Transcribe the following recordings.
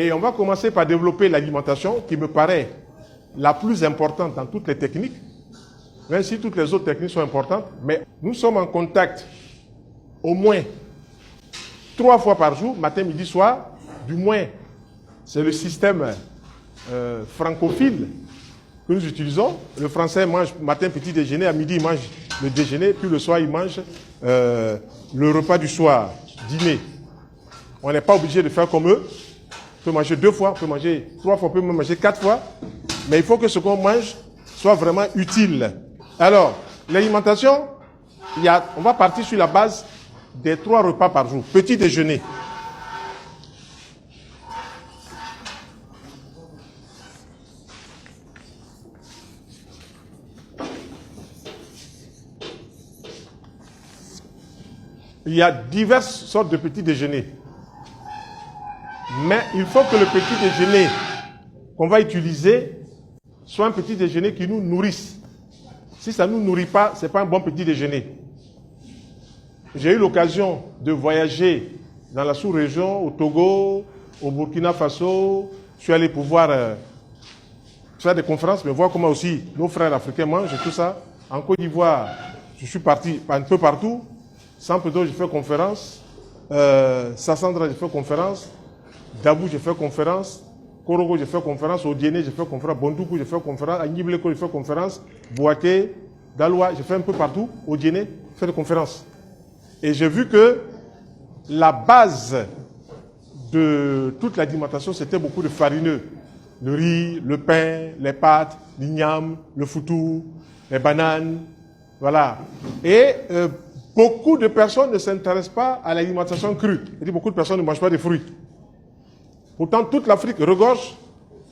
Et on va commencer par développer l'alimentation qui me paraît la plus importante dans toutes les techniques, même si toutes les autres techniques sont importantes, mais nous sommes en contact au moins 3 fois par jour, matin, midi, soir, du moins, c'est le système francophile que nous utilisons. Le français mange matin, petit déjeuner, à midi, il mange le déjeuner, puis le soir, il mange le repas du soir, dîner. On n'est pas obligé de faire comme eux. On peut manger 2 fois, on peut manger 3 fois, on peut même manger 4 fois. Mais il faut que ce qu'on mange soit vraiment utile. Alors, l'alimentation, on va partir sur la base des 3 repas par jour. Petit déjeuner. Il y a diverses sortes de petits déjeuners. Mais il faut que le petit déjeuner qu'on va utiliser soit un petit déjeuner qui nous nourrisse. Si ça ne nous nourrit pas, ce n'est pas un bon petit déjeuner. J'ai eu l'occasion de voyager dans la sous-région, au Togo, au Burkina Faso. Je suis allé pouvoir faire des conférences, mais voir comment aussi nos frères africains mangent et tout ça. En Côte d'Ivoire, je suis parti un peu partout. Saint-Pédro, j'ai fait conférence. Sassandra, j'ai fait conférence. Dabou, j'ai fait conférence. Korogo, j'ai fait conférence. Odiene, j'ai fait conférence. Bondoukou, j'ai fait conférence. Agnibleko, j'ai fait conférence. Bouaké, Daloa, j'ai fait un peu partout. Odiene, j'ai fait des conférences. Et j'ai vu que la base de toute l'alimentation, c'était beaucoup de farineux. Le riz, le pain, les pâtes, l'igname, le foutou, les bananes. Voilà. Et beaucoup de personnes ne s'intéressent pas à l'alimentation crue. C'est-à-dire beaucoup de personnes ne mangent pas de fruits. Pourtant, toute l'Afrique regorge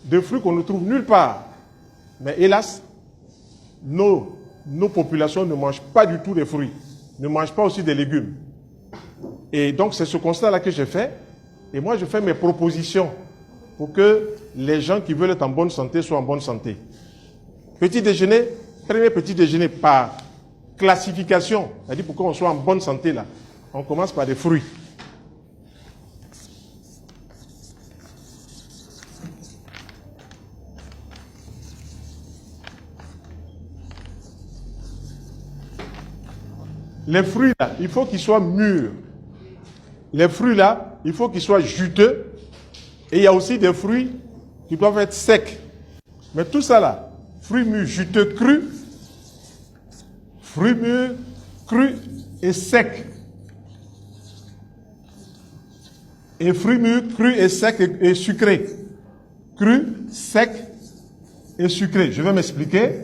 de fruits qu'on ne trouve nulle part. Mais hélas, nos populations ne mangent pas du tout des fruits, ne mangent pas aussi des légumes. Et donc, c'est ce constat-là que j'ai fait. Et moi, je fais mes propositions pour que les gens qui veulent être en bonne santé soient en bonne santé. Petit déjeuner, premier petit déjeuner par classification. C'est-à-dire pour qu'on soit en bonne santé, là, on commence par des fruits. Les fruits, là, il faut qu'ils soient mûrs. Les fruits, là, il faut qu'ils soient juteux. Et il y a aussi des fruits qui doivent être secs. Mais tout ça, là, fruits mûrs, juteux, crus, fruits mûrs, crus et secs. Et fruits mûrs, crus et secs et sucrés. Crus, secs et sucrés. Je vais m'expliquer.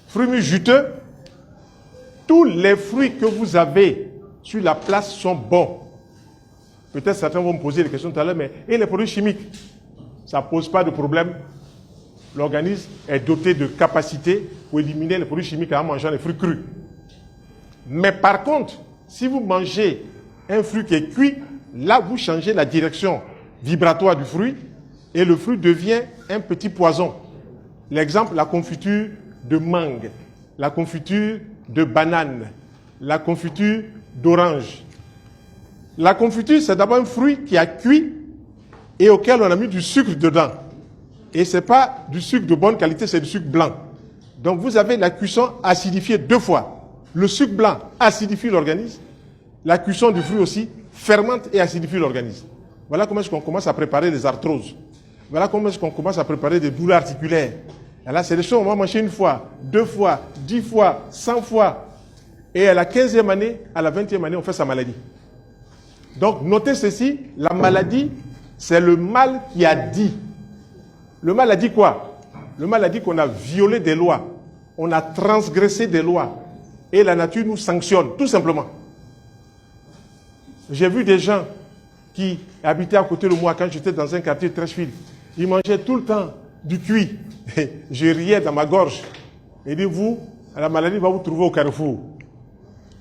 Fruits mûrs juteux, tous les fruits que vous avez sur la place sont bons. Peut-être certains vont me poser des questions tout à l'heure, mais et les produits chimiques? Ça ne pose pas de problème. L'organisme est doté de capacités pour éliminer les produits chimiques en mangeant les fruits crus. Mais par contre, si vous mangez un fruit qui est cuit, là vous changez la direction vibratoire du fruit et le fruit devient un petit poison. L'exemple, la confiture de mangue, la confiture de banane, la confiture d'orange. La confiture, c'est d'abord un fruit qui a cuit et auquel on a mis du sucre dedans. Et ce n'est pas du sucre de bonne qualité, c'est du sucre blanc. Donc vous avez la cuisson acidifiée 2 fois. Le sucre blanc acidifie l'organisme. La cuisson du fruit aussi fermente et acidifie l'organisme. Voilà comment est-ce qu'on commence à préparer les arthroses. Voilà comment est-ce qu'on commence à préparer des douleurs articulaires. Et là, c'est des choses qu'on va manger 1 fois, 2 fois, 10 fois, 100 fois. Et à la 15e année, à la 20e année, on fait sa maladie. Donc, notez ceci, la maladie, c'est le mal qui a dit. Le mal a dit quoi? Le mal a dit qu'on a violé des lois. On a transgressé des lois. Et la nature nous sanctionne, tout simplement. J'ai vu des gens qui habitaient à côté de moi quand j'étais dans un quartier de Trècheville. Ils mangeaient tout le temps du cuit. Je riais dans ma gorge. Et dit, vous, la maladie va vous trouver au carrefour.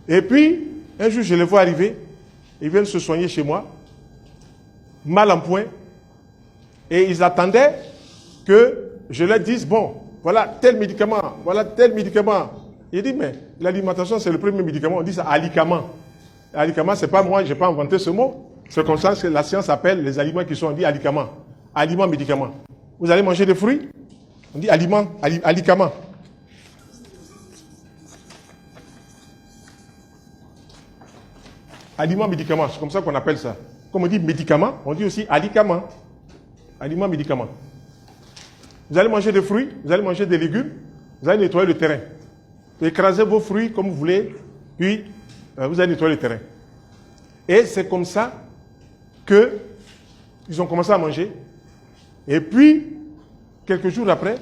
Et puis, un jour, je les vois arriver. Ils viennent se soigner chez moi. Mal en point. Et ils attendaient que je leur dise, bon, voilà tel médicament, voilà tel médicament. Il dit, mais l'alimentation, c'est le premier médicament. On dit ça, alicament. Alicament, c'est pas moi, je n'ai pas inventé ce mot. C'est comme ça que la science appelle les aliments qui sont, on dit alicaments. Aliments, médicaments. Vous allez manger des fruits, on dit aliments, alicaments. Aliments, médicaments, c'est comme ça qu'on appelle ça. Comme on dit médicaments, on dit aussi alicaments. Aliments, médicaments. Vous allez manger des fruits, vous allez manger des légumes, vous allez nettoyer le terrain. Écrasez vos fruits comme vous voulez, puis vous allez nettoyer le terrain. Et c'est comme ça qu'ils ont commencé à manger. Et puis, quelques jours après,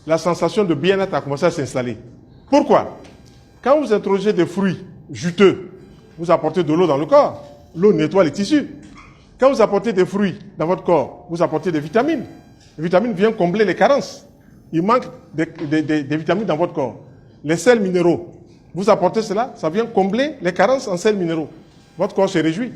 la sensation de bien-être a commencé à s'installer. Pourquoi? Quand vous introduisez des fruits juteux, vous apportez de l'eau dans le corps. L'eau nettoie les tissus. Quand vous apportez des fruits dans votre corps, vous apportez des vitamines. Les vitamines viennent combler les carences. Il manque des vitamines dans votre corps. Les sels minéraux, vous apportez cela, ça vient combler les carences en sels minéraux. Votre corps se réjouit.